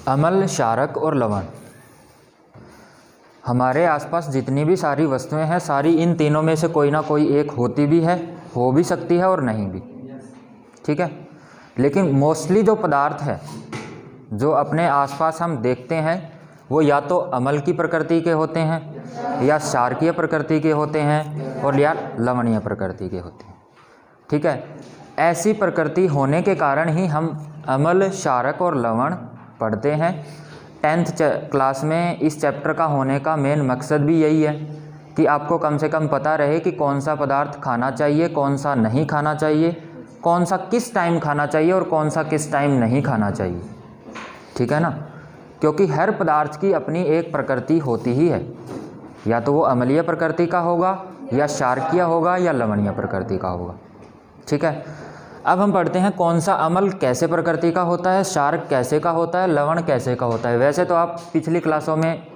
अम्ल, क्षारक और लवण। हमारे आसपास जितनी भी सारी वस्तुएं हैं, सारी इन तीनों में से कोई ना कोई एक होती भी है, हो भी सकती है और नहीं भी। ठीक है, लेकिन मोस्टली जो पदार्थ है जो अपने आसपास हम देखते हैं वो या तो अम्ल की प्रकृति के होते हैं, या क्षारकीय प्रकृति के होते हैं, और या लवणीय प्रकृति के होते हैं। ठीक है, ऐसी प्रकृति होने के कारण ही हम अम्ल, क्षारक और लवण पढ़ते हैं। 10th क्लास में इस चैप्टर का होने का मेन मकसद भी यही है कि आपको कम से कम पता रहे कि कौन सा पदार्थ खाना चाहिए, कौन सा नहीं खाना चाहिए, कौन सा किस टाइम खाना चाहिए और कौन सा किस टाइम नहीं खाना चाहिए। ठीक है ना, क्योंकि हर पदार्थ की अपनी एक प्रकृति होती ही है, या तो वो अम्लीय प्रकृति का होगा, या क्षारकीय होगा, या लवणीय प्रकृति का होगा। ठीक है, अब हम पढ़ते हैं कौन सा अम्ल कैसे प्रकृति का होता है, क्षारक कैसे का होता है, लवण कैसे का होता है। वैसे तो आप पिछली क्लासों में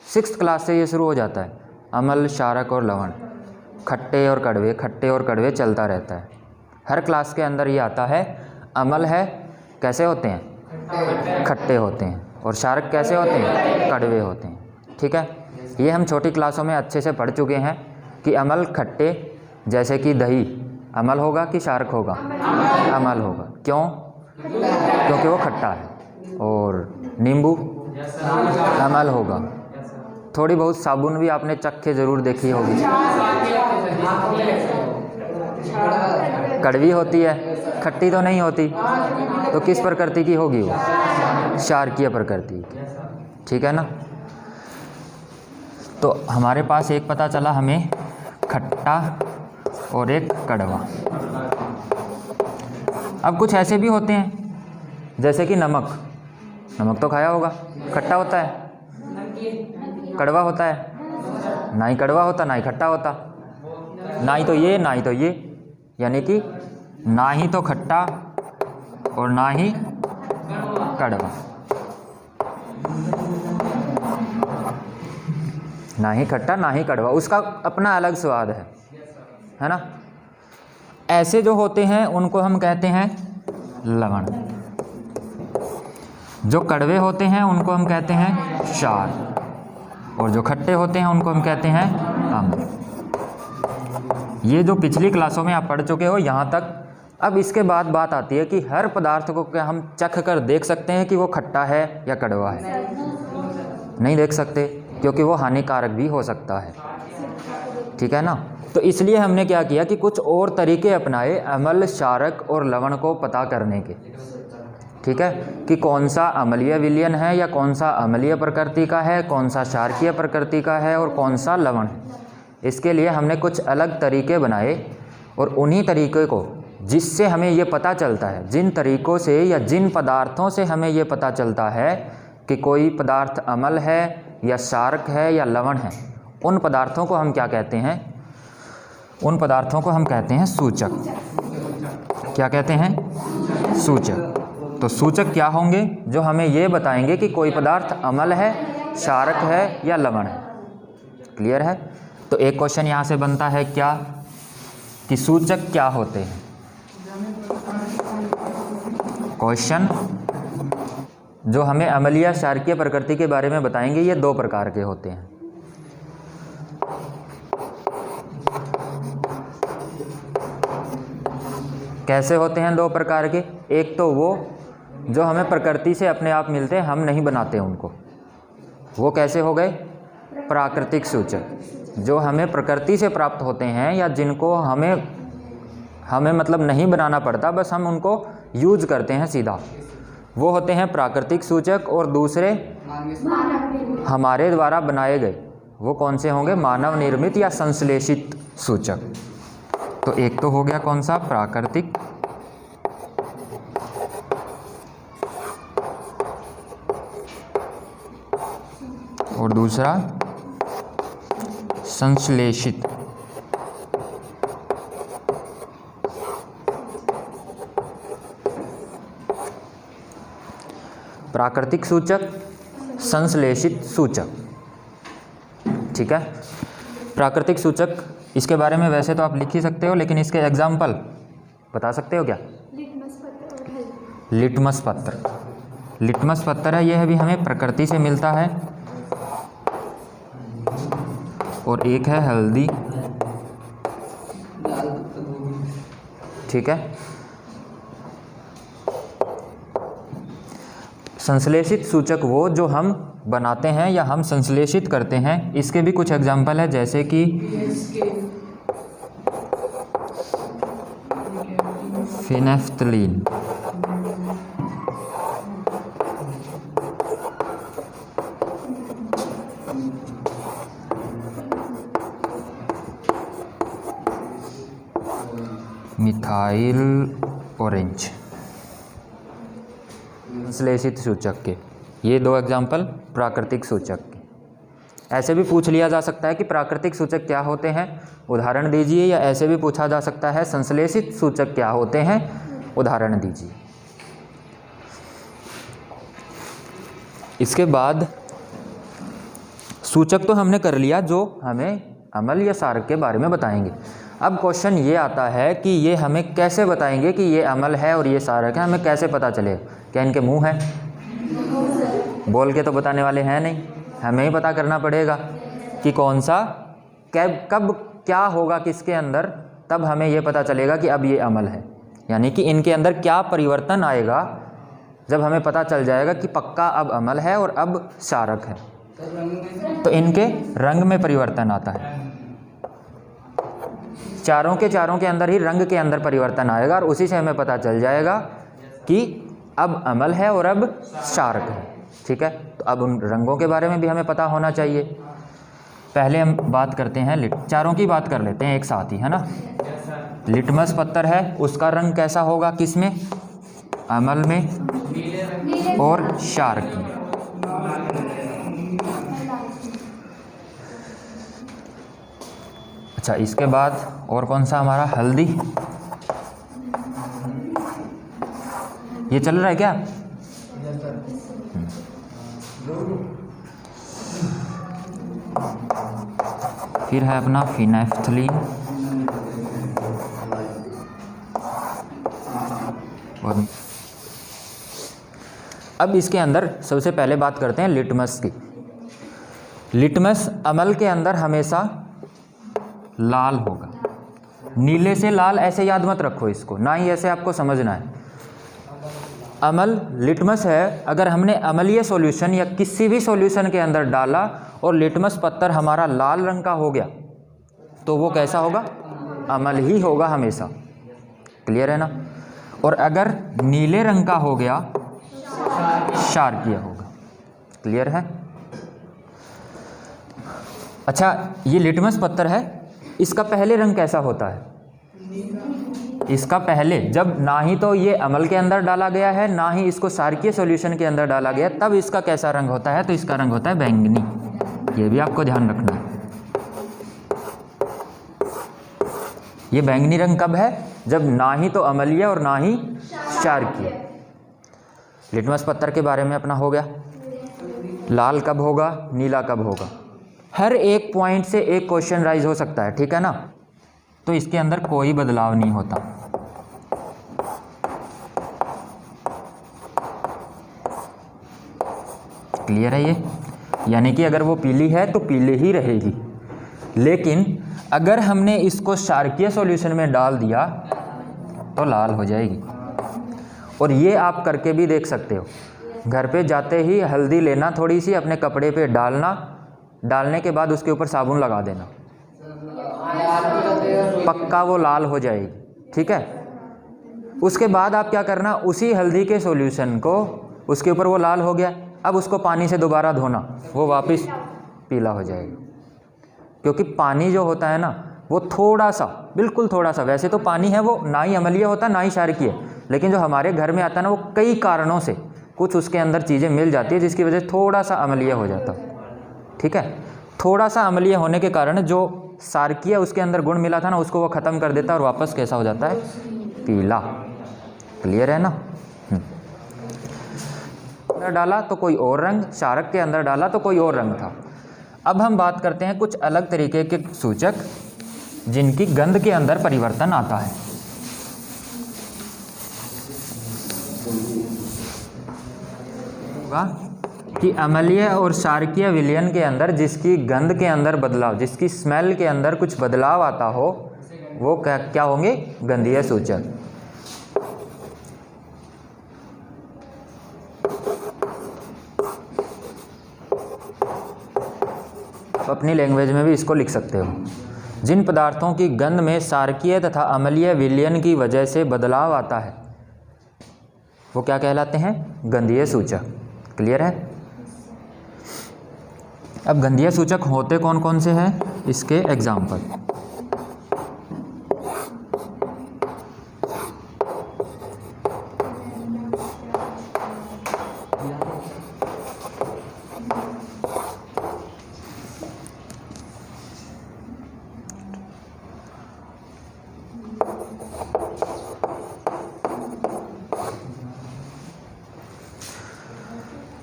6th क्लास से ये शुरू हो जाता है, अम्ल, क्षारक और लवण, खट्टे और कड़वे, खट्टे और कड़वे चलता रहता है। हर क्लास के अंदर ये आता है। अम्ल है कैसे होते हैं, खट्टे होते हैं, और क्षारक कैसे होते हैं, कड़वे होते हैं। ठीक है, ये हम छोटी क्लासों में अच्छे से पढ़ चुके हैं कि अम्ल खट्टे, जैसे कि दही अम्ल होगा कि क्षारक होगा, अम्ल होगा। क्यों? क्योंकि वो खट्टा है। और नींबू अम्ल होगा। थोड़ी बहुत साबुन भी आपने चख के ज़रूर देखी होगी, कड़वी होती है, खट्टी तो नहीं होती। तो किस प्रकृति की होगी वो? क्षारकीय प्रकृति की। ठीक है ना, तो हमारे पास एक पता चला हमें, खट्टा और एक कड़वा। अब कुछ ऐसे भी होते हैं जैसे कि नमक। नमक तो खाया होगा, खट्टा होता है, कड़वा होता है, ना ही कड़वा होता ना ही खट्टा होता, ना ही तो ये ना ही तो ये, यानी कि ना ही तो खट्टा और ना ही कड़वा, ना ही खट्टा ना ही कड़वा, उसका अपना अलग स्वाद है ना। ऐसे जो होते हैं उनको हम कहते हैं लवण। जो कड़वे होते हैं उनको हम कहते हैं क्षार, और जो खट्टे होते हैं उनको हम कहते हैं अम्ल। ये जो पिछली क्लासों में आप पढ़ चुके हो यहाँ तक। अब इसके बाद बात आती है कि हर पदार्थ को क्या हम चख कर देख सकते हैं कि वो खट्टा है या कड़वा है? नहीं देख सकते, क्योंकि वो हानिकारक भी हो सकता है। ठीक है ना, तो इसलिए हमने क्या किया कि कुछ और तरीके अपनाए अम्ल, क्षारक और लवण को पता करने के। ठीक है, कि कौन सा अम्लीय विलयन है या कौन सा अम्लीय प्रकृति का है, कौन सा क्षारकीय प्रकृति का है और कौन सा लवण है। इसके लिए हमने कुछ अलग तरीके बनाए, और उन्हीं तरीके को जिससे हमें ये पता चलता है, जिन तरीक़ों से या जिन पदार्थों से हमें ये पता चलता है कि कोई पदार्थ अम्ल है या क्षारक है या लवण है, उन पदार्थों को हम क्या कहते हैं? उन पदार्थों को हम कहते हैं सूचक। क्या कहते हैं? सूचक। तो सूचक क्या होंगे? जो हमें ये बताएंगे कि कोई पदार्थ अम्ल है, क्षारक है या लवण है। क्लियर है? तो एक क्वेश्चन यहाँ से बनता है क्या, कि सूचक क्या होते हैं? क्वेश्चन जो हमें अम्लीय क्षारकीय प्रकृति के बारे में बताएंगे, ये 2 प्रकार के होते हैं। कैसे होते हैं 2 प्रकार के? एक तो वो जो हमें प्रकृति से अपने आप मिलते हैं, हम नहीं बनाते उनको, वो कैसे हो गए? प्राकृतिक सूचक। जो हमें प्रकृति से प्राप्त होते हैं या जिनको हमें मतलब नहीं बनाना पड़ता, बस हम उनको यूज करते हैं सीधा, वो होते हैं प्राकृतिक सूचक। और दूसरे हमारे द्वारा बनाए गए, वो कौन से होंगे? मानव निर्मित या संश्लेषित सूचक। तो एक तो हो गया कौन सा? प्राकृतिक, और दूसरा संश्लेषित। प्राकृतिक सूचक, संश्लेषित सूचक। ठीक है, प्राकृतिक सूचक, इसके बारे में वैसे तो आप लिख ही सकते हो, लेकिन इसके एग्जाम्पल बता सकते हो क्या? लिटमस पत्र। लिटमस पत्थर है, यह भी हमें प्रकृति से मिलता है। और एक है हल्दी, ठीक है। संश्लेषित सूचक वो जो हम बनाते हैं या हम संश्लेषित करते हैं, इसके भी कुछ एग्जाम्पल है, जैसे कि फिनेफ्थलीन, मिथाइल ऑरेंज, संश्लेषित सूचक के ये दो एग्जाम्पल प्राकृतिक सूचक के। ऐसे भी पूछ लिया जा सकता है कि प्राकृतिक सूचक क्या होते हैं, उदाहरण दीजिए, या ऐसे भी पूछा जा सकता है संश्लेषित सूचक क्या होते हैं, उदाहरण दीजिए। इसके बाद सूचक तो हमने कर लिया जो हमें अम्ल या क्षारक के बारे में बताएंगे। अब क्वेश्चन ये आता है कि ये हमें कैसे बताएंगे कि ये अम्ल है और ये क्षारक है, हमें कैसे पता चलेगा? क्या इनके मुंह है? बोल के तो बताने वाले हैं नहीं, हमें ही पता करना पड़ेगा कि कौन सा कब क्या होगा किसके अंदर, तब हमें ये पता चलेगा कि अब ये अम्ल है, यानी कि इनके अंदर क्या परिवर्तन आएगा जब हमें पता चल जाएगा कि पक्का अब अम्ल है और अब क्षारक है। तो इनके रंग में परिवर्तन आता है, चारों के अंदर ही रंग के अंदर परिवर्तन आएगा और उसी से हमें पता चल जाएगा कि अब अम्ल है और अब क्षारक है, ठीक है। तो अब उन रंगों के बारे में भी हमें पता होना चाहिए। पहले हम बात करते हैं चारों की बात कर लेते हैं एक साथ ही, है ना। लिटमस पत्थर है, उसका रंग कैसा होगा? किसमें? अम्ल में और क्षारक में। अच्छा, इसके बाद और कौन सा हमारा? हल्दी। ये चल रहा है क्या? फिर है अपना फिनेफ्थलीन और अब इसके अंदर सबसे पहले बात करते हैं लिटमस की। लिटमस अम्ल के अंदर हमेशा लाल होगा, नीले से लाल ऐसे याद मत रखो इसको, ना ही ऐसे आपको समझना है। अम्ल लिटमस है, अगर हमने अम्लीय सॉल्यूशन या किसी भी सॉल्यूशन के अंदर डाला और लिटमस पत्थर हमारा लाल रंग का हो गया तो वो कैसा होगा? अम्ल ही होगा हमेशा, क्लियर है ना। और अगर नीले रंग का हो गया क्षारकीय होगा, क्लियर है। अच्छा, ये लिटमस पत्थर है, इसका पहले रंग कैसा होता है? इसका पहले जब ना ही तो ये अम्ल के अंदर डाला गया है ना ही इसको क्षारकीय सॉल्यूशन के अंदर डाला गया, तब इसका कैसा रंग होता है? तो इसका रंग होता है बैंगनी। ये भी आपको ध्यान रखना है। ये बैंगनी रंग कब है? जब ना ही तो अम्लीय और ना ही क्षारकीय। लिटमस पत्थर के बारे में अपना हो गया। लाल कब होगा, नीला कब होगा? हर एक पॉइंट से एक क्वेश्चन राइज हो सकता है, ठीक है ना। तो इसके अंदर कोई बदलाव नहीं होता। क्लियर है ये? यानी कि अगर वो पीली है तो पीली ही रहेगी, लेकिन अगर हमने इसको क्षारकीय सॉल्यूशन में डाल दिया तो लाल हो जाएगी। और ये आप करके भी देख सकते हो। घर पे जाते ही हल्दी लेना, थोड़ी सी अपने कपड़े पे डालना, डालने के बाद उसके ऊपर साबुन लगा देना, पक्का वो लाल हो जाएगी, ठीक है। उसके बाद आप क्या करना, उसी हल्दी के सॉल्यूशन को, उसके ऊपर वो लाल हो गया, अब उसको पानी से दोबारा धोना, वो वापस पीला हो जाएगा। क्योंकि पानी जो होता है ना वो थोड़ा सा, बिल्कुल थोड़ा सा, वैसे तो पानी है वो ना ही अम्लीय होता ना ही क्षारकीय, लेकिन जो हमारे घर में आता है ना वो कई कारणों से कुछ उसके अंदर चीज़ें मिल जाती है जिसकी वजह से थोड़ा सा अम्लीय हो जाता है, ठीक है। थोड़ा सा अम्लीय होने के कारण जो क्षारकीय उसके अंदर गुण मिला था ना उसको वो ख़त्म कर देता है और वापस कैसा हो जाता है? पीला। क्लियर है ना। अंदर डाला तो कोई और रंग, क्षारक के अंदर डाला तो कोई और रंग था। अब हम बात करते हैं कुछ अलग तरीके के सूचक जिनकी गंध के अंदर परिवर्तन आता है। होगा कि अम्लीय और क्षारकीय विलयन के अंदर जिसकी गंध के अंदर बदलाव, जिसकी स्मेल के अंदर कुछ बदलाव आता हो, वो क्या होंगे? गंधीय सूचक। अपनी लैंग्वेज में भी इसको लिख सकते हो। जिन पदार्थों की गंध में क्षारकीय तथा अम्लीय विलयन की वजह से बदलाव आता है वो क्या कहलाते हैं? गंधीय सूचक। क्लियर है? अब गंधीय सूचक होते कौन कौन से हैं, इसके एग्जाम्पल।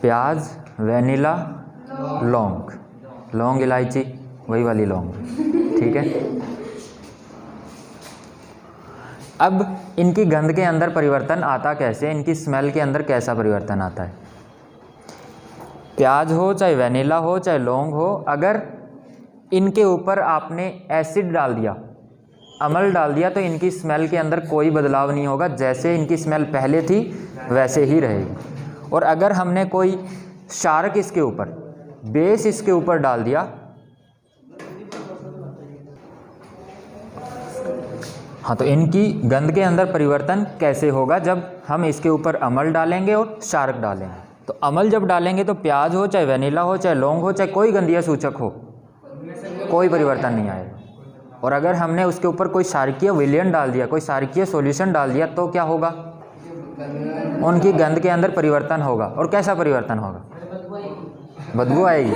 प्याज, वेनिला, लौंग, लौंग इलायची, वही वाली लौंग, ठीक है। अब इनकी गंध के अंदर परिवर्तन आता कैसे, इनकी स्मेल के अंदर कैसा परिवर्तन आता है? प्याज हो, चाहे वेनिला हो, चाहे लौंग हो, अगर इनके ऊपर आपने एसिड डाल दिया, अम्ल डाल दिया, तो इनकी स्मेल के अंदर कोई बदलाव नहीं होगा। जैसे इनकी स्मेल पहले थी वैसे ही रहेगी। और अगर हमने कोई क्षारक इसके ऊपर, बेस इसके ऊपर डाल दिया, हाँ, तो इनकी गंध के अंदर परिवर्तन कैसे होगा? जब हम इसके ऊपर अम्ल डालेंगे और क्षारक डालेंगे। तो अम्ल जब डालेंगे तो प्याज हो, चाहे वेनिला हो, चाहे लौंग हो, चाहे कोई गंधीय सूचक हो, कोई परिवर्तन नहीं आएगा। और अगर हमने उसके ऊपर कोई क्षारकीय विलयन डाल दिया, कोई क्षारकीय सॉल्यूशन डाल दिया, तो क्या होगा? उनकी गंध के अंदर परिवर्तन होगा। और कैसा परिवर्तन होगा? बदबू आएगी।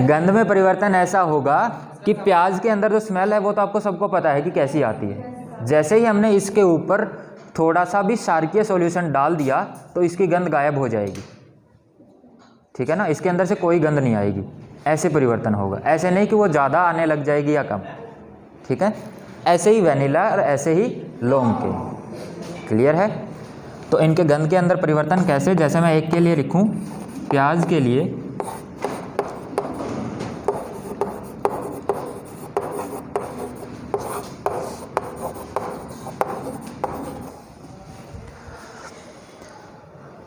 गंध में परिवर्तन ऐसा होगा कि प्याज के अंदर जो स्मेल है वो तो आपको सबको पता है कि कैसी आती है। जैसे ही हमने इसके ऊपर थोड़ा सा भी क्षारकीय सॉल्यूशन डाल दिया तो इसकी गंध गायब हो जाएगी, ठीक है ना। इसके अंदर से कोई गंध नहीं आएगी। ऐसे परिवर्तन होगा, ऐसे नहीं कि वो ज़्यादा आने लग जाएगी या कम, ठीक है। ऐसे ही वेनिला और ऐसे ही लौंग के। क्लियर है? तो इनके गंध के अंदर परिवर्तन कैसे, जैसे मैं एक के लिए लिखूं, प्याज के लिए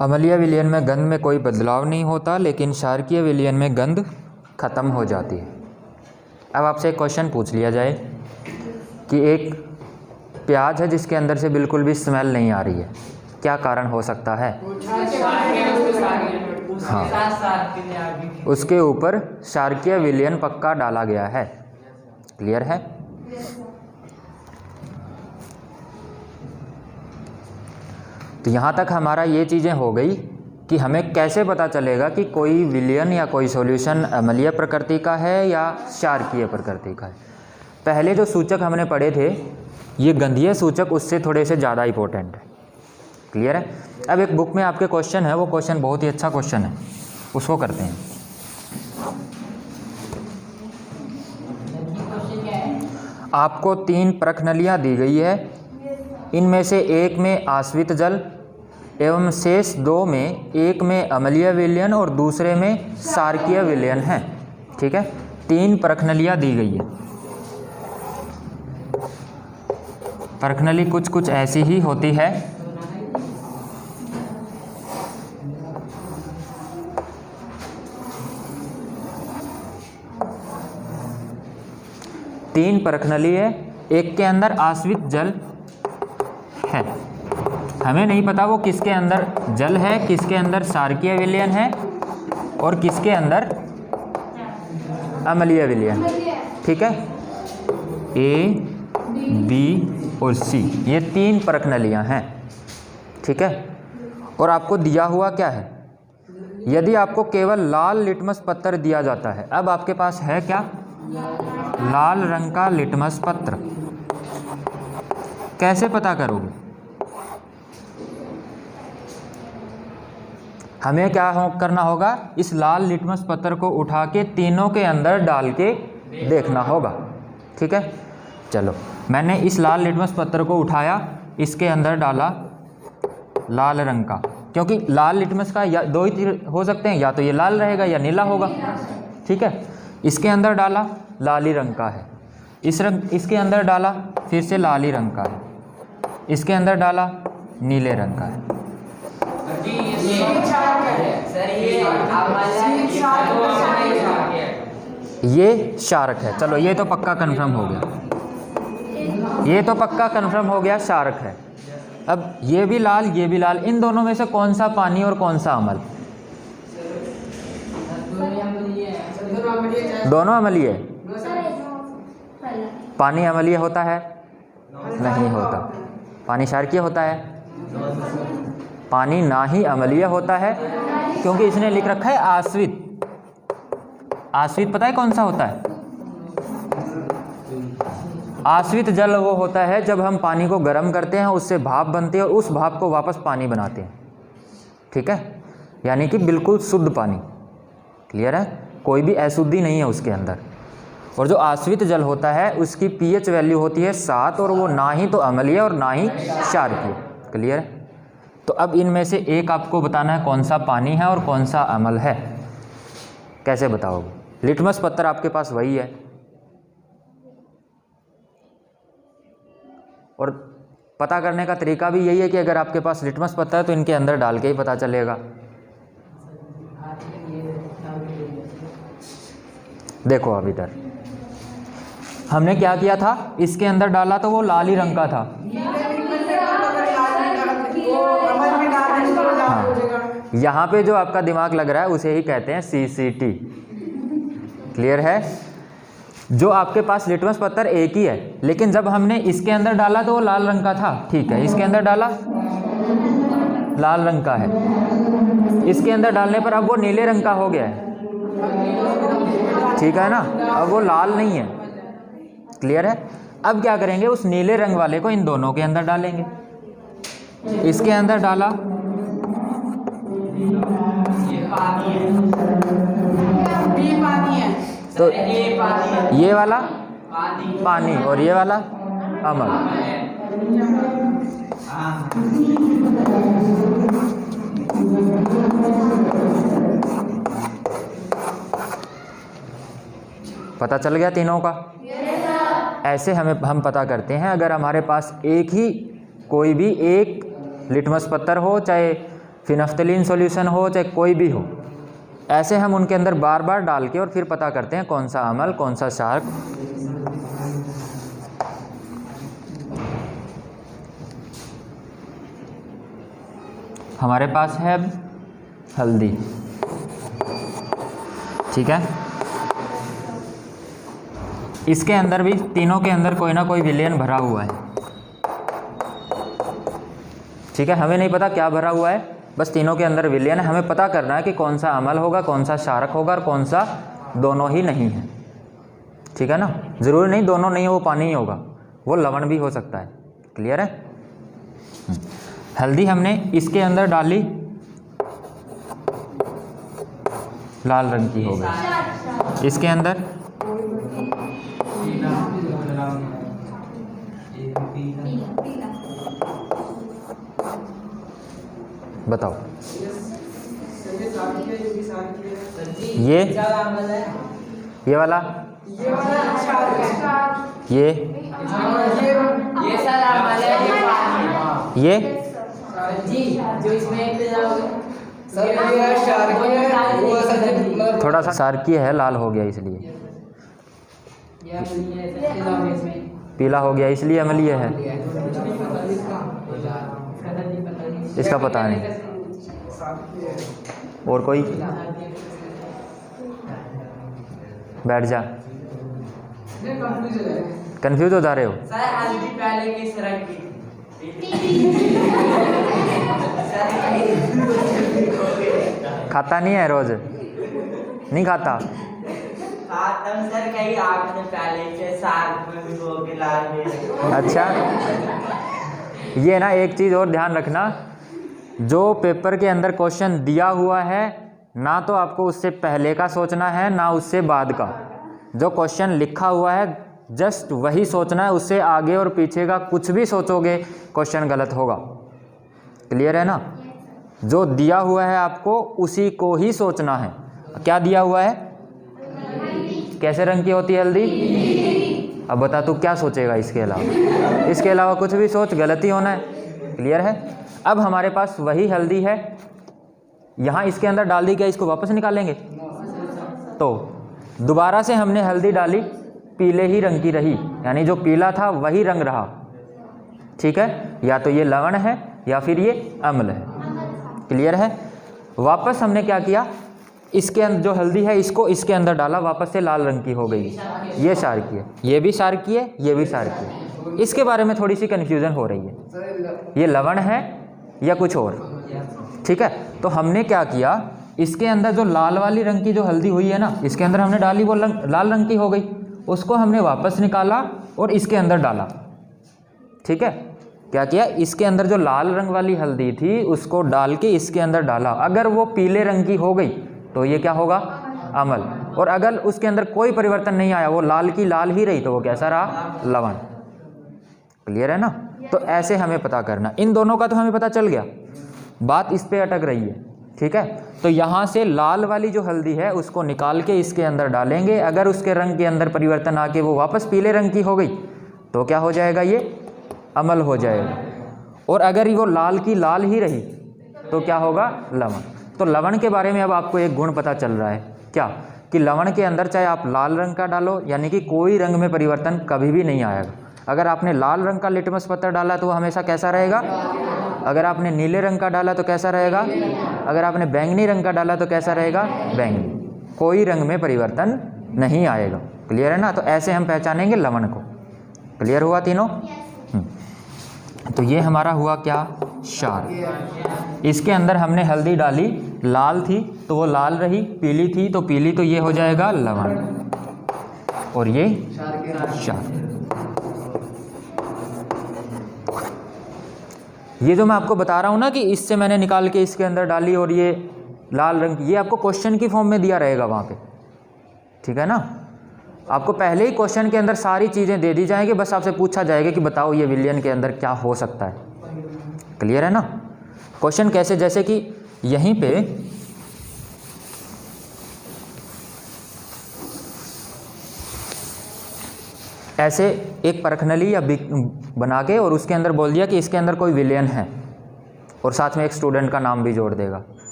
अम्लीय विलयन में गंध में कोई बदलाव नहीं होता, लेकिन क्षारकीय विलयन में गंध खत्म हो जाती है। अब आपसे एक क्वेश्चन पूछ लिया जाए कि एक प्याज है जिसके अंदर से बिल्कुल भी स्मेल नहीं आ रही है, क्या कारण हो सकता है? हाँ, उसके ऊपर क्षारकीय विलयन पक्का डाला गया है। क्लियर है? तो यहाँ तक हमारा ये चीज़ें हो गई कि हमें कैसे पता चलेगा कि कोई विलयन या कोई सॉल्यूशन अम्लीय प्रकृति का है या क्षारकीय प्रकृति का है। पहले जो सूचक हमने पढ़े थे, ये गंधीय सूचक उससे थोड़े से ज़्यादा इंपॉर्टेंट है। क्लियर है? अब एक बुक में आपके क्वेश्चन है, वो क्वेश्चन बहुत ही अच्छा क्वेश्चन है, उसको करते हैं। आपको 3 प्रखनलियाँ दी गई है, इनमें से एक में आश्रित जल एवं शेष 2 में, एक में अम्लीय विलयन और दूसरे में क्षारकीय विलयन है। ठीक है, 3 प्रखनलियाँ दी गई है। प्रखनली कुछ कुछ ऐसी ही होती है। तीन प्रखनली है, एक के अंदर आश्रित जल है, हमें नहीं पता वो किसके अंदर जल है, किसके अंदर क्षारकीय विलयन है और किसके अंदर अम्लीय विलयन। ठीक है, ए, बी और सी, ये 3 प्रखनलियाँ हैं। ठीक है, और आपको दिया हुआ क्या है? यदि आपको केवल लाल लिटमस पत्थर दिया जाता है, अब आपके पास है क्या? लाल रंग का लिटमस पत्र। कैसे पता करोगे? हमें क्या करना होगा? इस लाल लिटमस पत्र को उठा के तीनों के अंदर डाल के देखना होगा। ठीक है, चलो मैंने इस लाल लिटमस पत्र को उठाया, इसके अंदर डाला, लाल रंग का, क्योंकि लाल लिटमस का या दो ही हो सकते हैं, या तो ये लाल रहेगा या नीला होगा। ठीक है, इसके अंदर डाला लाल ही रंग का है, इसके अंदर डाला फिर से लाल ही रंग का है, इसके अंदर डाला नीले रंग का है। ये शार्क है, चलो ये तो पक्का कंफर्म हो गया, ये तो पक्का कंफर्म हो गया शार्क है। अब ये भी लाल ये भी लाल, इन दोनों में से कौन सा पानी और कौन सा अम्ल? दोनों अम्लीय। पानी अम्लीय होता है? नहीं होता। पानी क्षारकीय होता है? पानी ना ही अम्लीय होता है, क्योंकि इसने लिख रखा है आश्रित। आश्रित पता है कौन सा होता है? आश्रित जल वो होता है जब हम पानी को गर्म करते हैं, उससे भाप बनती है और उस भाप को वापस पानी बनाते हैं। ठीक है, यानी कि बिल्कुल शुद्ध पानी। क्लियर है? कोई भी अशुद्धि नहीं है उसके अंदर। और जो आश्रित जल होता है उसकी पीएच वैल्यू होती है 7, और वो ना ही तो अम्लीय और ना ही क्षारकीय। क्लियर है? तो अब इनमें से एक आपको बताना है कौन सा पानी है और कौन सा अम्ल है। कैसे बताओगे? लिटमस पत्थर आपके पास वही है, और पता करने का तरीका भी यही है कि अगर आपके पास लिटमस पत्थर है तो इनके अंदर डाल के ही पता चलेगा। देखो अब इधर हमने क्या किया था, इसके अंदर डाला तो वो लाल ही रंग का था। हाँ, यहाँ पे जो आपका दिमाग लग रहा है उसे ही कहते हैं CCT। क्लियर है? जो आपके पास लिटमस पत्थर एक ही है, लेकिन जब हमने इसके अंदर डाला तो वो लाल रंग का था। ठीक है, इसके अंदर डाला लाल रंग का है, इसके अंदर डालने पर अब वो नीले रंग का हो गया है। ठीक है ना? अब वो लाल नहीं है। क्लियर है? अब क्या करेंगे, उस नीले रंग वाले को इन दोनों के अंदर डालेंगे। इसके अंदर डाला तो ये वाला पानी और ये वाला अम्ल। पता चल गया तीनों का? ऐसे हम पता करते हैं। अगर हमारे पास एक ही कोई भी एक लिटमस पत्थर हो, चाहे फिनफ्थलीन सॉल्यूशन हो, चाहे कोई भी हो, ऐसे हम उनके अंदर बार बार डाल के और फिर पता करते हैं कौन सा अम्ल कौन सा क्षारक। हमारे पास है हल्दी। ठीक है, इसके अंदर भी तीनों के अंदर कोई ना कोई विलयन भरा हुआ है। ठीक है, हमें नहीं पता क्या भरा हुआ है, बस तीनों के अंदर विलयन है। हमें पता करना है कि कौन सा अम्ल होगा, कौन सा क्षारक होगा और कौन सा दोनों ही नहीं है। ठीक है ना? ज़रूरी नहीं दोनों नहीं, वो पानी ही होगा, वो लवण भी हो सकता है। क्लियर है? हल्दी हमने इसके अंदर डाली, लाल रंग की हो गई। इसके अंदर बताओ, ये वाला, ये जो इसमें थोड़ा सा क्षारकीय है, लाल हो गया इसलिए, पीला हो गया इसलिए अम्लीय है। इसका पता नहीं। और कोई? बैठ जा, कंफ्यूज हो जा रहे हो। खाता नहीं है रोज? नहीं खाता? अच्छा, ये ना एक चीज़ और ध्यान रखना, जो पेपर के अंदर क्वेश्चन दिया हुआ है ना तो आपको उससे पहले का सोचना है ना उससे बाद का। जो क्वेश्चन लिखा हुआ है जस्ट वही सोचना है, उससे आगे और पीछे का कुछ भी सोचोगे क्वेश्चन गलत होगा। क्लियर है ना? जो दिया हुआ है आपको उसी को ही सोचना है। क्या दिया हुआ है? कैसे रंग की होती है हल्दी? अब बता तू क्या सोचेगा इसके अलावा? इसके अलावा कुछ भी सोच, गलत ही होना है। क्लियर है? अब हमारे पास वही हल्दी है, यहाँ इसके अंदर डाल दी, क्या इसको वापस निकालेंगे? तो दोबारा से हमने हल्दी डाली, पीले ही रंग की रही, यानी जो पीला था वही रंग रहा। ठीक है? या तो ये लवण है या फिर ये अम्ल है। क्लियर है? वापस हमने क्या किया, इसके अंदर जो हल्दी है इसको इसके अंदर डाला, वापस से लाल रंग की हो गई। ये क्षारकीय, ये भी क्षारकीय, ये भी क्षारकीय। इसके बारे में थोड़ी सी कन्फ्यूज़न हो रही है, ये लवण है या कुछ और। ठीक है? तो हमने क्या किया, इसके अंदर जो लाल वाली रंग की जो हल्दी हुई है ना, इसके अंदर हमने डाली, वो लाल रंग की हो गई, उसको हमने वापस निकाला और इसके अंदर डाला। ठीक है? क्या किया, इसके अंदर जो लाल रंग वाली हल्दी थी उसको डाल के इसके अंदर डाला। अगर वो पीले रंग की हो गई तो ये क्या होगा? अम्ल। और अगर उसके अंदर कोई परिवर्तन नहीं आया, वो लाल की लाल ही रही, तो वो कैसा रहा? लवण। क्लियर है ना? तो ऐसे हमें पता करना। इन दोनों का तो हमें पता चल गया, बात इस पे अटक रही है। ठीक है? तो यहाँ से लाल वाली जो हल्दी है उसको निकाल के इसके अंदर डालेंगे। अगर उसके रंग के अंदर परिवर्तन आके वो वापस पीले रंग की हो गई तो क्या हो जाएगा? ये अम्ल हो जाएगा। और अगर वो लाल की लाल ही रही तो क्या होगा? लवण। तो लवण के बारे में अब आपको एक गुण पता चल रहा है, क्या? कि लवण के अंदर चाहे आप लाल रंग का डालो, यानी कि कोई रंग में परिवर्तन कभी भी नहीं आएगा। अगर आपने लाल रंग का लिटमस पत्थर डाला तो वो हमेशा कैसा रहेगा? अगर आपने नीले रंग का डाला तो कैसा रहेगा? अगर आपने बैंगनी रंग का डाला तो कैसा रहेगा? बैंगनी। कोई रंग में परिवर्तन नहीं आएगा। क्लियर है ना? तो ऐसे हम पहचानेंगे लवण को। क्लियर हुआ तीनों? तो ये हमारा हुआ क्या? क्षार। इसके अंदर हमने हल्दी डाली, लाल थी तो वो लाल रही, पीली थी तो पीली, तो ये हो जाएगा लवण, और ये क्षार। ये जो मैं आपको बता रहा हूँ ना कि इससे मैंने निकाल के इसके अंदर डाली और ये लाल रंग, ये आपको क्वेश्चन की फॉर्म में दिया रहेगा वहाँ पे। ठीक है ना? आपको पहले ही क्वेश्चन के अंदर सारी चीज़ें दे दी जाएंगी, बस आपसे पूछा जाएगा कि बताओ ये विलयन के अंदर क्या हो सकता है। क्लियर है ना? क्वेश्चन कैसे, जैसे कि यहीं पे ऐसे एक परखनली या बना के और उसके अंदर बोल दिया कि इसके अंदर कोई विलयन है, और साथ में एक स्टूडेंट का नाम भी जोड़ देगा।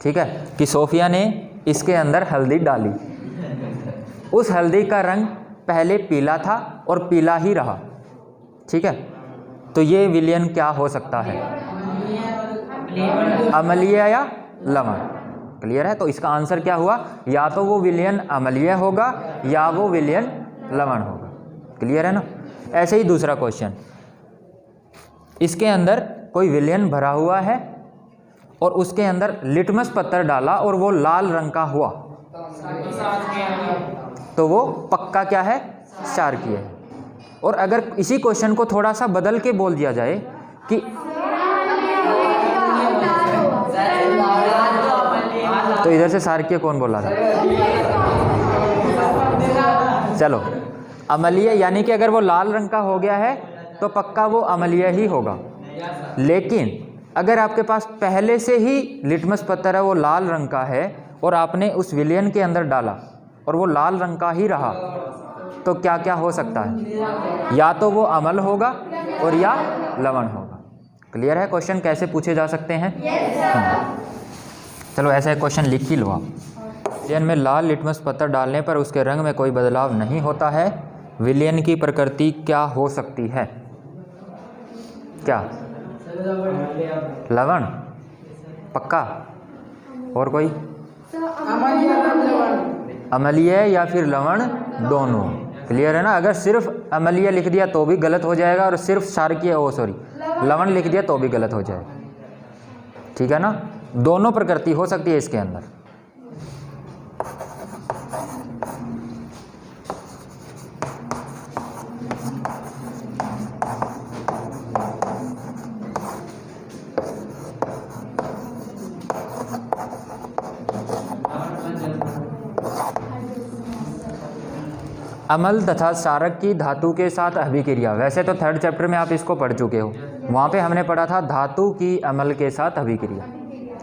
ठीक है? कि सोफिया ने इसके अंदर हल्दी डाली, उस हल्दी का रंग पहले पीला था और पीला ही रहा। ठीक है? तो ये विलयन क्या हो सकता है? अम्लीय या लवण। क्लियर है? तो इसका आंसर क्या हुआ? या तो वो विलयन अम्लीय होगा या वो विलयन लवण होगा। क्लियर है ना? ऐसे ही दूसरा क्वेश्चन, इसके अंदर कोई विलयन भरा हुआ है और उसके अंदर लिटमस पत्थर डाला और वो लाल रंग का हुआ, तो वो पक्का क्या है? क्षारकीय है। और अगर इसी क्वेश्चन को थोड़ा सा बदल के बोल दिया जाए कि तो इधर से क्षारकीय कौन बोला था? चलो, अम्लीय, यानी कि अगर वो लाल रंग का हो गया है तो पक्का वो अम्लीय ही होगा। लेकिन अगर आपके पास पहले से ही लिटमस पत्थर है, वो लाल रंग का है, और आपने उस विलयन के अंदर डाला और वो लाल रंग का ही रहा, तो क्या क्या हो सकता है? या तो वो अम्ल होगा और या लवण होगा। क्लियर है? क्वेश्चन कैसे पूछे जा सकते हैं? चलो ऐसा एक क्वेश्चन लिख ही लो आप। विलयन में लाल लिटमस पत्थर डालने पर उसके रंग में कोई बदलाव नहीं होता है, विलयन की प्रकृति क्या हो सकती है? क्या? लवण पक्का? और कोई? अम्लीय या फिर लवण, दोनों। क्लियर है ना? अगर सिर्फ अम्लीय लिख दिया तो भी गलत हो जाएगा, और सिर्फ क्षारकीय लवण लिख दिया तो भी गलत हो जाएगा। ठीक है ना? दोनों प्रकृति हो सकती है इसके अंदर। अमल तथा क्षारक की धातु के साथ अभिक्रिया। वैसे तो 3rd चैप्टर में आप इसको पढ़ चुके हो, वहाँ पे हमने पढ़ा था धातु की अमल के साथ अभिक्रिया।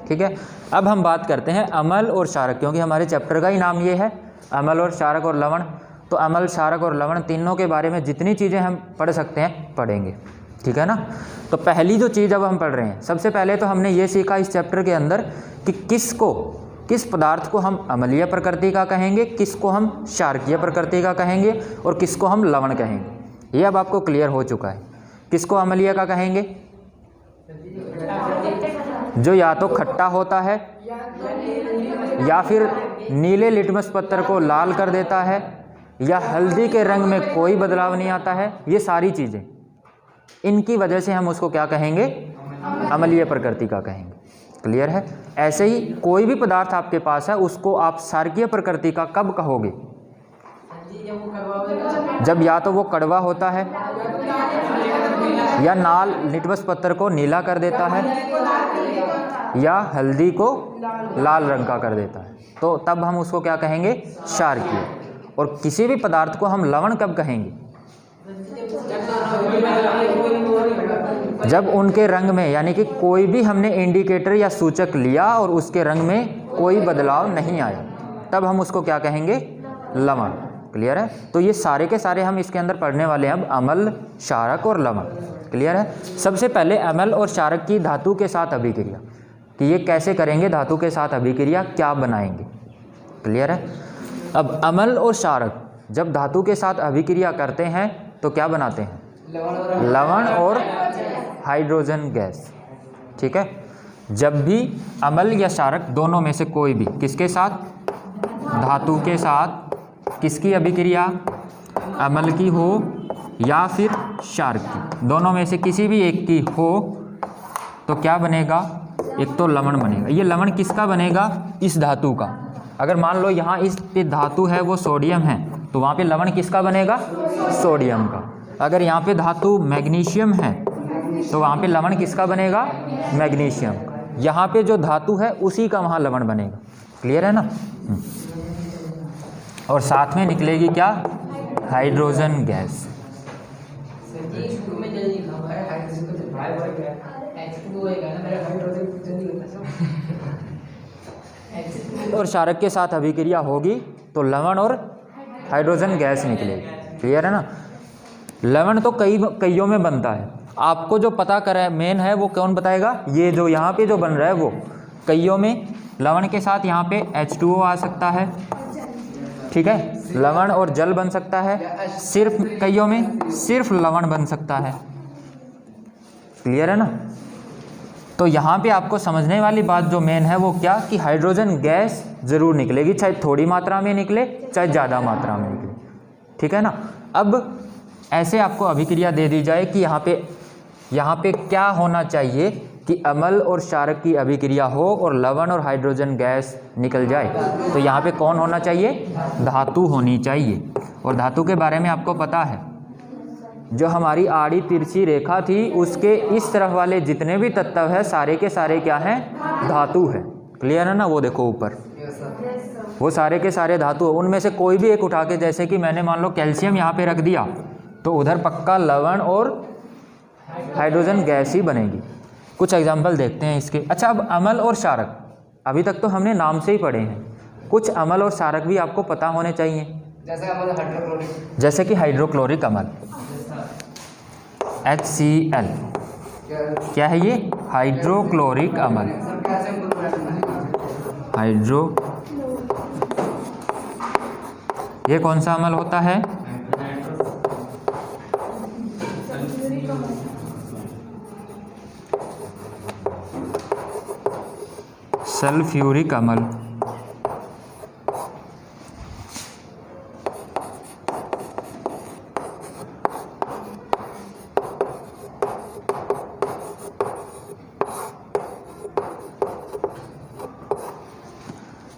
ठीक है, अब हम बात करते हैं अमल और क्षारक, क्योंकि हमारे चैप्टर का ही नाम ये है, अमल और क्षारक और लवण। तो अमल, क्षारक और लवण तीनों के बारे में जितनी चीज़ें हम पढ़ सकते हैं पढ़ेंगे। ठीक है ना। तो पहली जो चीज़ अब हम पढ़ रहे हैं, सबसे पहले तो हमने ये सीखा इस चैप्टर के अंदर कि किस पदार्थ को हम अम्लीय प्रकृति का कहेंगे, किसको हम क्षारकीय प्रकृति का कहेंगे और किसको हम लवण कहेंगे। ये अब आपको क्लियर हो चुका है। किसको अम्लीय का कहेंगे? जो या तो खट्टा होता है या फिर नीले लिटमस पत्थर को लाल कर देता है या हल्दी के रंग में कोई बदलाव नहीं आता है। ये सारी चीज़ें, इनकी वजह से हम उसको क्या कहेंगे? अम्लीय प्रकृति का कहेंगे। क्लियर है। ऐसे ही कोई भी पदार्थ आपके पास है, उसको आप क्षारकीय प्रकृति का कब कहोगे? जब या तो वो कड़वा होता है या नाल लिटमस पत्थर को नीला कर देता है या हल्दी को लाल रंग का कर देता है, तो तब हम उसको क्या कहेंगे? क्षारकीय। और किसी भी पदार्थ को हम लवण कब कहेंगे? जब उनके रंग में, यानी कि कोई भी हमने इंडिकेटर या सूचक लिया और उसके रंग में कोई बदलाव नहीं आया, तब हम उसको क्या कहेंगे? लवण। क्लियर है। तो ये सारे के सारे हम इसके अंदर पढ़ने वाले हैं अब, अमल, क्षारक और लवण। क्लियर है। सबसे पहले अमल और क्षारक की धातु के साथ अभिक्रिया, कि ये कैसे करेंगे धातु के साथ अभिक्रिया, क्या बनाएंगे। क्लियर है। अब अमल और क्षारक जब धातु के साथ अभिक्रिया करते हैं तो क्या बनाते हैं? लवण और हाइड्रोजन गैस। ठीक है। जब भी अमल या क्षारक दोनों में से कोई भी किसके साथ? धातु के साथ किसकी अभिक्रिया? अमल की हो या फिर क्षारक की, दोनों में से किसी भी एक की हो तो क्या बनेगा? एक तो लवण बनेगा। ये लवण किसका बनेगा? इस धातु का। अगर मान लो यहाँ इस पे धातु है वो सोडियम है, तो वहाँ पे लवण किसका बनेगा? सोडियम का। अगर यहाँ पे धातु मैग्नीशियम है तो वहाँ पे लवण किसका बनेगा? मैग्नीशियम का। यहाँ पे जो धातु है उसी का वहाँ लवण बनेगा। क्लियर है ना। और साथ में निकलेगी क्या? Hydrogen gas. और क्षारक के साथ अभिक्रिया होगी तो लवण और हाइड्रोजन गैस निकलेगी। क्लियर है ना। लवण तो कईयों में बनता है, आपको जो पता करे मेन है वो कौन बताएगा? ये जो यहाँ पे जो बन रहा है वो कईयों में। लवण के साथ यहाँ पे H2O आ सकता है। ठीक है। लवण और जल बन सकता है। सिर्फ कईयों में सिर्फ लवण बन सकता है। क्लियर है ना। तो यहाँ पे आपको समझने वाली बात जो मेन है वो क्या, कि हाइड्रोजन गैस ज़रूर निकलेगी, चाहे थोड़ी मात्रा में निकले चाहे ज़्यादा मात्रा में निकले। ठीक है ना। अब ऐसे आपको अभिक्रिया दे दी जाए कि यहाँ पे क्या होना चाहिए कि अमल और क्षारक की अभिक्रिया हो और लवण और हाइड्रोजन गैस निकल जाए, तो यहाँ पे कौन होना चाहिए? धातु होनी चाहिए। और धातु के बारे में आपको पता है, जो हमारी आड़ी तिरछी रेखा थी उसके इस तरफ वाले जितने भी तत्व है सारे के सारे क्या हैं? धातु है। क्लियर है ना। वो देखो ऊपर वो सारे के सारे धातु है। उनमें से कोई भी एक उठा के, जैसे कि मैंने मान लो कैल्शियम यहाँ पे रख दिया, तो उधर पक्का लवण और हाइड्रोजन गैस ही बनेगी। कुछ एग्जाम्पल देखते हैं इसके। अच्छा, अब अमल और क्षारक, अभी तक तो हमने नाम से ही पढ़े हैं, कुछ अमल और क्षारक भी आपको पता होने चाहिए। जैसे कि हाइड्रोक्लोरिक अमल HCl, क्या है ये? हाइड्रोक्लोरिक अमल। ये कौन सा अमल होता है? सल्फ्यूरिक अमल।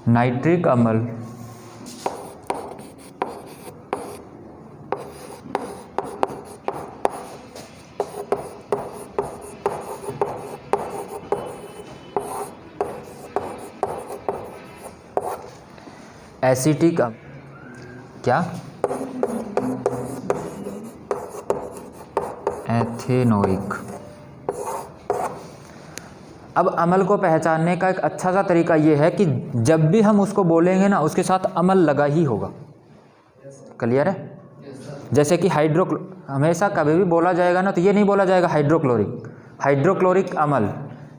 नाइट्रिक अम्ल, एसिटिक क्या एथेनोइक। अब अमल को पहचानने का एक अच्छा सा तरीका ये है कि जब भी हम उसको बोलेंगे ना उसके साथ अमल लगा ही होगा। क्लियर है? जैसे कि हमेशा कभी भी बोला जाएगा ना तो ये नहीं बोला जाएगा हाइड्रोक्लोरिक अमल,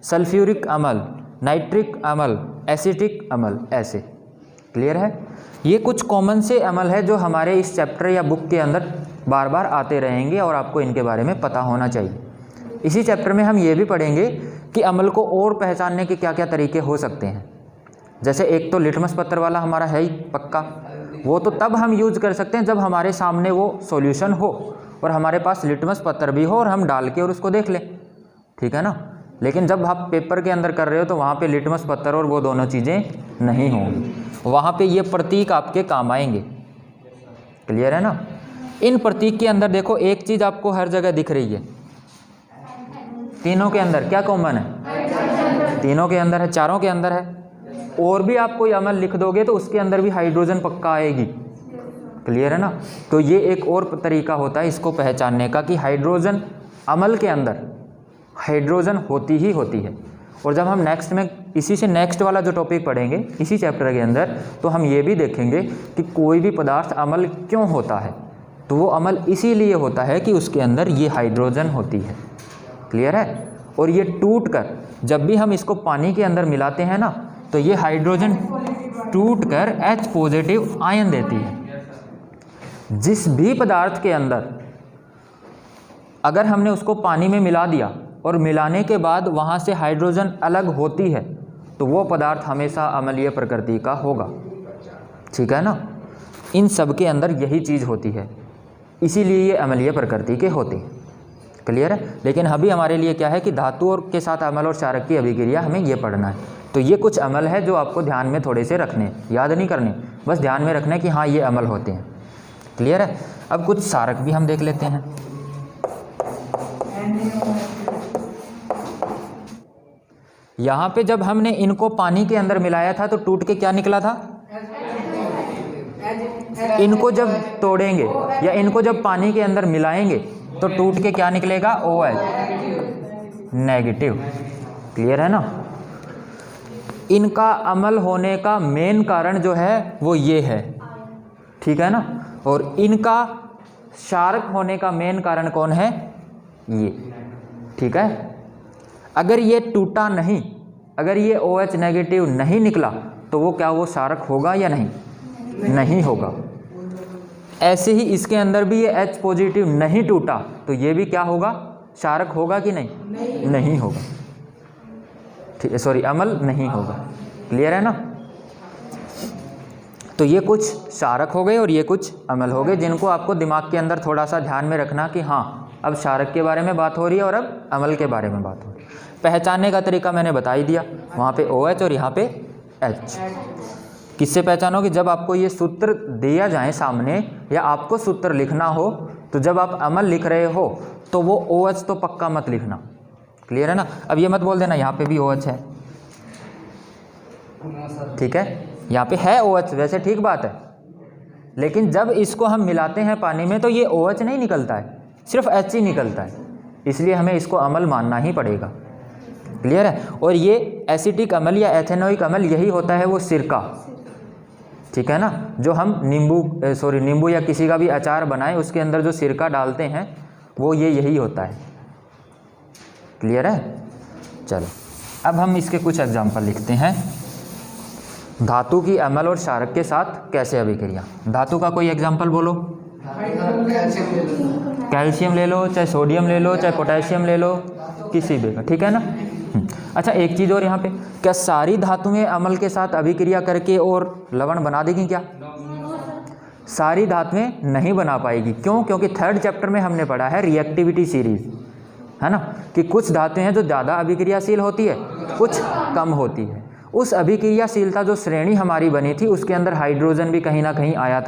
सल्फ्यूरिक अमल, नाइट्रिक अमल, एसिटिक अमल, ऐसे। क्लियर है? ये कुछ कॉमन से अमल है जो हमारे इस चैप्टर या बुक के अंदर बार बार आते रहेंगे और आपको इनके बारे में पता होना चाहिए। इसी चैप्टर में हम ये भी पढ़ेंगे कि अमल को और पहचानने के क्या क्या तरीके हो सकते हैं। जैसे एक तो लिटमस पत्र वाला हमारा है ही पक्का, वो तो तब हम यूज़ कर सकते हैं जब हमारे सामने वो सॉल्यूशन हो और हमारे पास लिटमस पत्र भी हो और हम डाल के और उसको देख लें। ठीक है ना? लेकिन जब आप पेपर के अंदर कर रहे हो तो वहाँ पे लिटमस पत्र और वो दोनों चीज़ें नहीं होंगी, वहाँ पे ये प्रतीक आपके काम आएंगे। क्लियर है ना? इन प्रतीक के अंदर देखो एक चीज़ आपको हर जगह दिख रही है, तीनों के अंदर क्या कॉमन है? तीनों के अंदर है, चारों के अंदर है। और भी आप कोई अमल लिख दोगे तो उसके अंदर भी हाइड्रोजन पक्का आएगी। क्लियर है ना? तो ये एक और तरीका होता है इसको पहचानने का कि हाइड्रोजन अमल के अंदर हाइड्रोजन होती ही होती है। और जब हम नेक्स्ट में इसी से नेक्स्ट वाला जो टॉपिक पढ़ेंगे इसी चैप्टर के अंदर, तो हम ये भी देखेंगे कि कोई भी पदार्थ अमल क्यों होता है। तो वो अमल इसीलिए होता है कि उसके अंदर ये हाइड्रोजन होती है। क्लियर है? और ये टूट कर जब भी हम इसको पानी के अंदर मिलाते हैं ना तो ये हाइड्रोजन टूट कर H पॉजिटिव आयन देती है। जिस भी पदार्थ के अंदर अगर हमने उसको पानी में मिला दिया और मिलाने के बाद वहाँ से हाइड्रोजन अलग होती है तो वो पदार्थ हमेशा अम्लीय प्रकृति का होगा। ठीक है ना? इन सब के अंदर यही चीज़ होती है, इसीलिए ये अम्लीय प्रकृति के होते हैं। क्लियर है? लेकिन अभी हमारे लिए क्या है कि धातु और के साथ अमल और क्षारक की अभिक्रिया हमें ये पढ़ना है। तो ये कुछ अमल है जो आपको ध्यान में थोड़े से रखने, याद नहीं करने, बस ध्यान में रखने कि हाँ ये अमल होते हैं। क्लियर है? अब कुछ क्षारक भी हम देख लेते हैं। यहाँ पे जब हमने इनको पानी के अंदर मिलाया था तो टूट के क्या निकला था? इनको जब तोड़ेंगे या इनको जब पानी के अंदर मिलाएंगे तो टूट के क्या निकलेगा? OH negative. क्लियर है ना? इनका अमल होने का मेन कारण जो है वो ये है। ठीक है ना? और इनका क्षारक होने का मेन कारण कौन है? ये। ठीक है? अगर ये टूटा नहीं, अगर ये OH नेगेटिव नहीं निकला तो वो क्या वो क्षारक होगा या नहीं? नहीं होगा। ऐसे ही इसके अंदर भी ये H पॉजिटिव नहीं टूटा तो ये भी क्या होगा? क्षारक होगा कि नहीं? नहीं होगा। ठीक है, सॉरी, अमल नहीं होगा। क्लियर है ना? तो ये कुछ क्षारक हो गए और ये कुछ अमल हो गए जिनको आपको दिमाग के अंदर थोड़ा सा ध्यान में रखना कि हाँ अब क्षारक के बारे में बात हो रही है और अब अमल के बारे में बात हो रही है। पहचानने का तरीका मैंने बता ही दिया, वहाँ पे OH और यहाँ पे H। किससे पहचानोगे? जब आपको ये सूत्र दिया जाए सामने या आपको सूत्र लिखना हो तो जब आप अमल लिख रहे हो तो वो OH तो पक्का मत लिखना। क्लियर है ना? अब ये मत बोल देना यहाँ पे भी OH है। ठीक है? यहाँ पे है OH, वैसे ठीक बात है, लेकिन जब इसको हम मिलाते हैं पानी में तो ये OH नहीं निकलता है, सिर्फ H ही निकलता है, इसलिए हमें इसको अमल मानना ही पड़ेगा। क्लियर है? और ये एसिटिक अमल या एथेनोइक अमल यही होता है वो सिरका। ठीक है ना? जो हम नींबू या किसी का भी अचार बनाए उसके अंदर जो सिरका डालते हैं वो यही होता है। क्लियर है? चलो अब हम इसके कुछ एग्जाम्पल लिखते हैं। धातु की अमल और क्षारक के साथ कैसे अभिक्रिया। धातु का कोई एग्जाम्पल बोलो। कैल्शियम ले लो, चाहे सोडियम ले लो, चाहे पोटेशियम ले लो, किसी भी का। ठीक है ना? अच्छा, एक चीज़ और यहाँ पे, क्या सारी धातुएं अमल के साथ अभिक्रिया करके और लवण बना देगी क्या? सारी धातुएं नहीं बना पाएगी। क्यों? क्योंकि 3rd चैप्टर में हमने पढ़ा है रिएक्टिविटी सीरीज, है ना, कि कुछ धातुएं हैं जो ज़्यादा अभिक्रियाशील होती है, कुछ कम होती है। उस अभिक्रियाशीलता जो श्रेणी हमारी बनी थी उसके अंदर हाइड्रोजन भी कहीं ना कहीं आया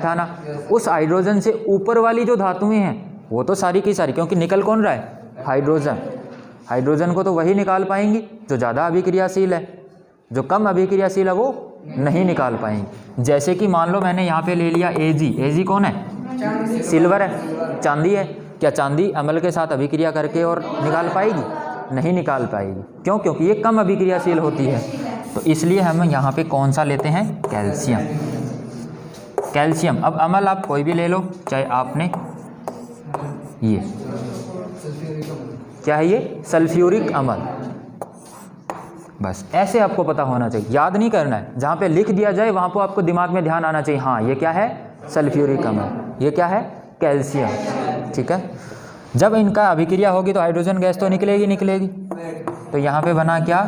था ना। उस हाइड्रोजन से ऊपर वाली जो धातुएं हैं वो तो सारी की सारी, क्योंकि निकल कौन रहा है? हाइड्रोजन को तो वही निकाल पाएंगी जो ज़्यादा अभिक्रियाशील है, जो कम अभिक्रियाशील है वो नहीं निकाल पाएंगी। जैसे कि मान लो मैंने यहाँ पे ले लिया Ag कौन है? सिल्वर है, चांदी है। क्या चांदी अम्ल के साथ अभिक्रिया करके और निकाल पाएगी? नहीं निकाल पाएगी। क्यों? क्योंकि ये कम अभिक्रियाशील होती है। तो इसलिए हम यहाँ पे कौन सा लेते हैं? कैल्शियम। कैल्शियम। अब अम्ल आप कोई भी ले लो, चाहे आपने ये क्या है, ये सल्फ्यूरिक अम्ल। बस ऐसे आपको पता होना चाहिए, याद नहीं करना है। जहाँ पे लिख दिया जाए वहाँ पर आपको दिमाग में ध्यान आना चाहिए, हाँ ये क्या है? सल्फ्यूरिक अम्ल। ये क्या है? कैल्शियम। ठीक है। जब इनका अभिक्रिया होगी तो हाइड्रोजन गैस तो निकलेगी। तो यहाँ पे बना क्या?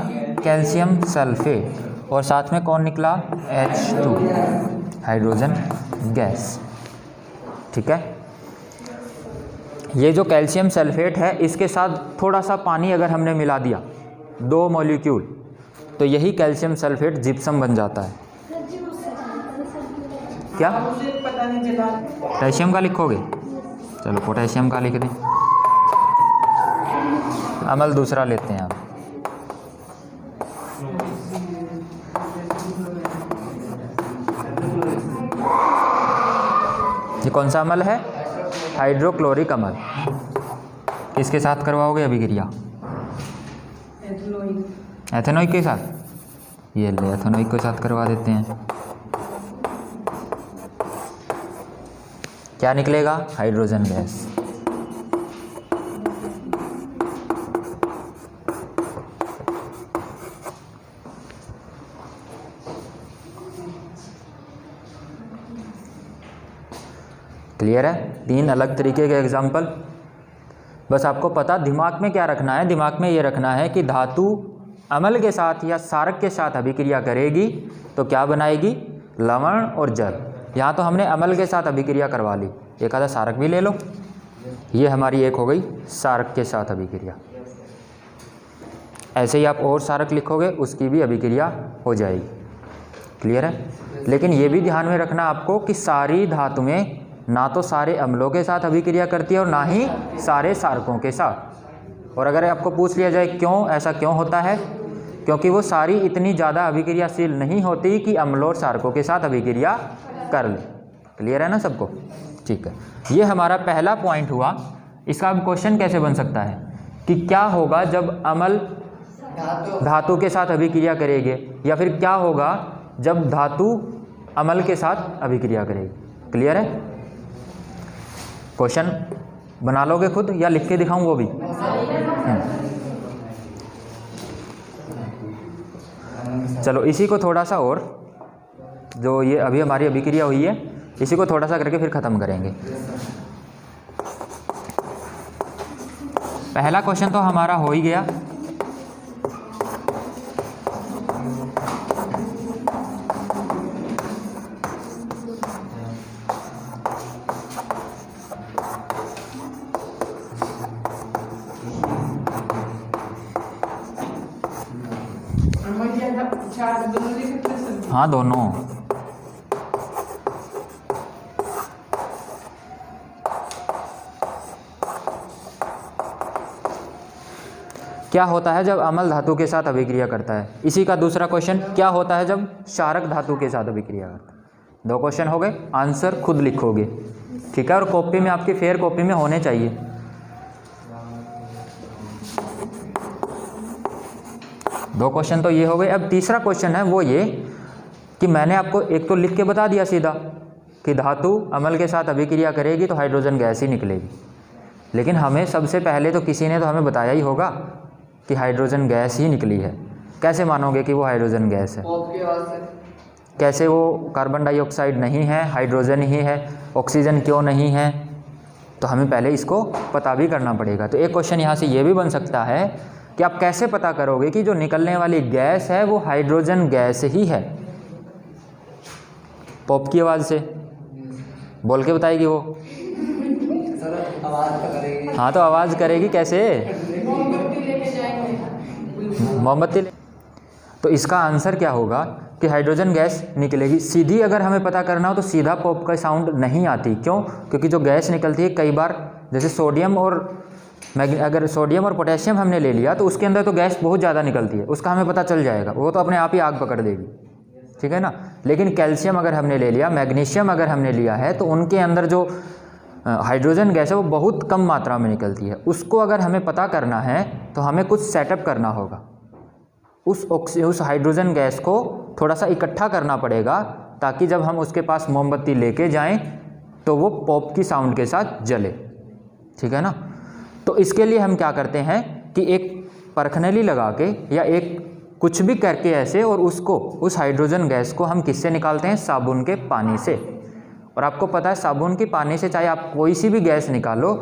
कैल्शियम सल्फेट, और साथ में कौन निकला? H2, hydrogen gas. ठीक है। ये जो कैल्शियम सल्फेट है, इसके साथ थोड़ा सा पानी अगर हमने मिला दिया, 2 मॉलिक्यूल, तो यही कैल्शियम सल्फेट जिप्सम बन जाता है। क्या? पोटेशियम का लिखोगे? चलो पोटेशियम का लिख दें। अम्ल दूसरा लेते हैं आप। ये कौन सा अम्ल है? हाइड्रोक्लोरिक अम्ल। किसके साथ करवाओगे अभिक्रिया? एथेनोइक के साथ। ये ले, एथेनोइक के साथ करवा देते हैं। क्या निकलेगा? Hydrogen gas. क्लियर है? 3 अलग तरीके के एग्जाम्पल। बस आपको पता दिमाग में क्या रखना है? दिमाग में ये रखना है कि धातु अम्ल के साथ या क्षारक के साथ अभिक्रिया करेगी तो क्या बनाएगी? लवण और जल। यहाँ तो हमने अम्ल के साथ अभिक्रिया करवा ली, एक आधा क्षारक भी ले लो। ये हमारी एक हो गई क्षारक के साथ अभिक्रिया। ऐसे ही आप और क्षारक लिखोगे, उसकी भी अभिक्रिया हो जाएगी। क्लियर है? लेकिन ये भी ध्यान में रखना आपको कि सारी धातुएं ना तो सारे अम्लों के साथ अभिक्रिया करती है और ना ही सारे क्षारकों के साथ। और अगर आपको पूछ लिया जाए क्यों, ऐसा क्यों होता है, क्योंकि वो सारी इतनी ज़्यादा अभिक्रियाशील नहीं होती कि अम्लों और क्षारकों के साथ अभिक्रिया कर ले। क्लियर है ना सबको? ठीक है। ये हमारा पहला पॉइंट हुआ। इसका अब क्वेश्चन कैसे बन सकता है कि क्या होगा जब अम्ल धातु के साथ अभिक्रिया करेंगे, या फिर क्या होगा जब धातु अम्ल के साथ अभिक्रिया करेगी। क्लियर है? क्वेश्चन बना लोगे खुद या लिख के दिखाऊं वो भी? चलो इसी को थोड़ा सा और, जो ये अभी हमारी अभिक्रिया हुई है, इसी को थोड़ा सा करके फिर ख़त्म करेंगे। पहला क्वेश्चन तो हमारा हो ही गया। हाँ दोनों। क्या होता है जब अम्ल धातु के साथ अभिक्रिया करता है? इसी का दूसरा क्वेश्चन, क्या होता है जब क्षारक धातु के साथ अभिक्रिया करता है? 2 क्वेश्चन हो गए, आंसर खुद लिखोगे। ठीक है? और कॉपी में, आपकी फेयर कॉपी में होने चाहिए। दो क्वेश्चन तो ये हो गए। अब तीसरा क्वेश्चन है वो ये कि मैंने आपको एक तो लिख के बता दिया सीधा कि धातु अम्ल के साथ अभिक्रिया करेगी तो हाइड्रोजन गैस ही निकलेगी। लेकिन हमें सबसे पहले तो किसी ने तो हमें बताया ही होगा कि हाइड्रोजन गैस ही निकली है। कैसे मानोगे कि वो हाइड्रोजन गैस है? कैसे? वो कार्बन डाइऑक्साइड नहीं है, हाइड्रोजन ही है। ऑक्सीजन क्यों नहीं है? तो हमें पहले इसको पता भी करना पड़ेगा। तो एक क्वेश्चन यहाँ से ये भी बन सकता है कि आप कैसे पता करोगे कि जो निकलने वाली गैस है वो हाइड्रोजन गैस ही है? पॉप की आवाज़ से बोल के बताएगी वो। हाँ तो आवाज़ करेगी कैसे? मोमबत्ती। तो इसका आंसर क्या होगा कि हाइड्रोजन गैस निकलेगी। सीधी अगर हमें पता करना हो तो सीधा पॉप का साउंड नहीं आती। क्यों? क्योंकि जो गैस निकलती है कई बार, जैसे सोडियम और अगर सोडियम और पोटेशियम हमने ले लिया तो उसके अंदर तो गैस बहुत ज़्यादा निकलती है, उसका हमें पता चल जाएगा, वो तो अपने आप ही आग पकड़ देगी। ठीक है ना? लेकिन कैल्शियम अगर हमने ले लिया, मैग्नीशियम अगर हमने लिया है, तो उनके अंदर जो हाइड्रोजन गैस है वो बहुत कम मात्रा में निकलती है। उसको अगर हमें पता करना है तो हमें कुछ सेटअप करना होगा, उस हाइड्रोजन गैस को थोड़ा सा इकट्ठा करना पड़ेगा ताकि जब हम उसके पास मोमबत्ती लेके जाएं तो वो पॉप की साउंड के साथ जले, ठीक है ना। तो इसके लिए हम क्या करते हैं कि एक परखनली लगा के या एक कुछ भी करके ऐसे, और उसको उस हाइड्रोजन गैस को हम किससे निकालते हैं, साबुन के पानी से। और आपको पता है साबुन के पानी से चाहे आप कोई सी भी गैस निकालो,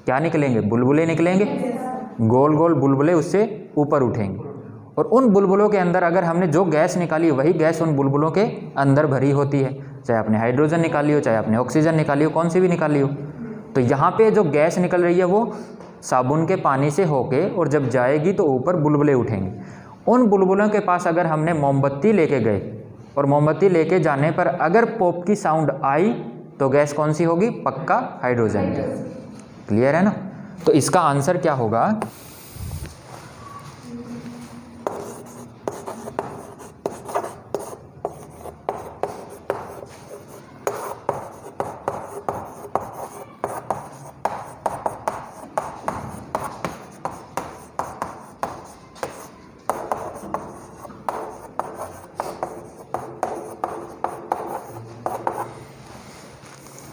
क्या निकलेंगे, बुलबुले निकलेंगे, गोल गोल बुलबुले उससे ऊपर उठेंगे। और उन बुलबुलों के अंदर अगर हमने जो गैस निकाली वही गैस उन बुलबुलों के अंदर भरी होती है, चाहे आपने हाइड्रोजन निकाली हो, चाहे आपने ऑक्सीजन निकाली हो, कौन सी भी निकाली हो। तो यहाँ पे जो गैस निकल रही है वो साबुन के पानी से होके, और जब जाएगी तो ऊपर बुलबुले उठेंगे। उन बुलबुलों के पास अगर हमने मोमबत्ती लेके गए और मोमबत्ती लेके जाने पर अगर पॉप की साउंड आई तो गैस कौन सी होगी, पक्का हाइड्रोजन गैस। क्लियर है ना। तो इसका आंसर क्या होगा,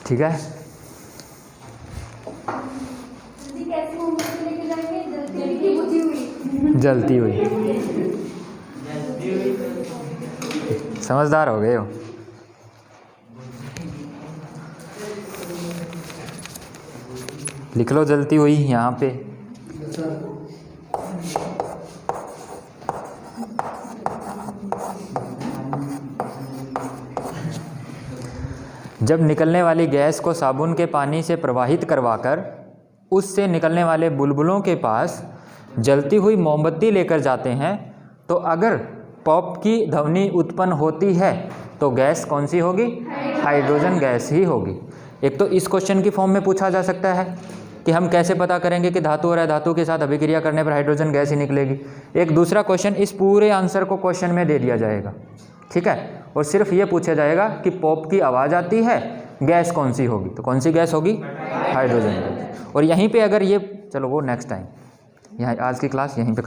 ठीक है। कैसे मोमबत्ती लेके जाएंगे, जलती हुई, समझदार हो गए हो। लिख लो जलती हुई यहाँ पे। जब निकलने वाली गैस को साबुन के पानी से प्रवाहित करवाकर उससे निकलने वाले बुलबुलों के पास जलती हुई मोमबत्ती लेकर जाते हैं तो अगर पॉप की ध्वनि उत्पन्न होती है तो गैस कौन सी होगी, हाइड्रोजन गैस ही होगी। एक तो इस क्वेश्चन की फॉर्म में पूछा जा सकता है कि हम कैसे पता करेंगे कि धातु और अधातु के साथ अभिक्रिया करने पर हाइड्रोजन गैस ही निकलेगी। एक दूसरा क्वेश्चन इस पूरे आंसर को क्वेश्चन में दे दिया जाएगा, ठीक है, और सिर्फ ये पूछा जाएगा कि पॉप की आवाज़ आती है, गैस कौन सी होगी, तो कौन सी गैस होगी, हाइड्रोजन गैस। और यहीं पे अगर ये, चलो वो नेक्स्ट टाइम, यहाँ आज की क्लास यहीं पे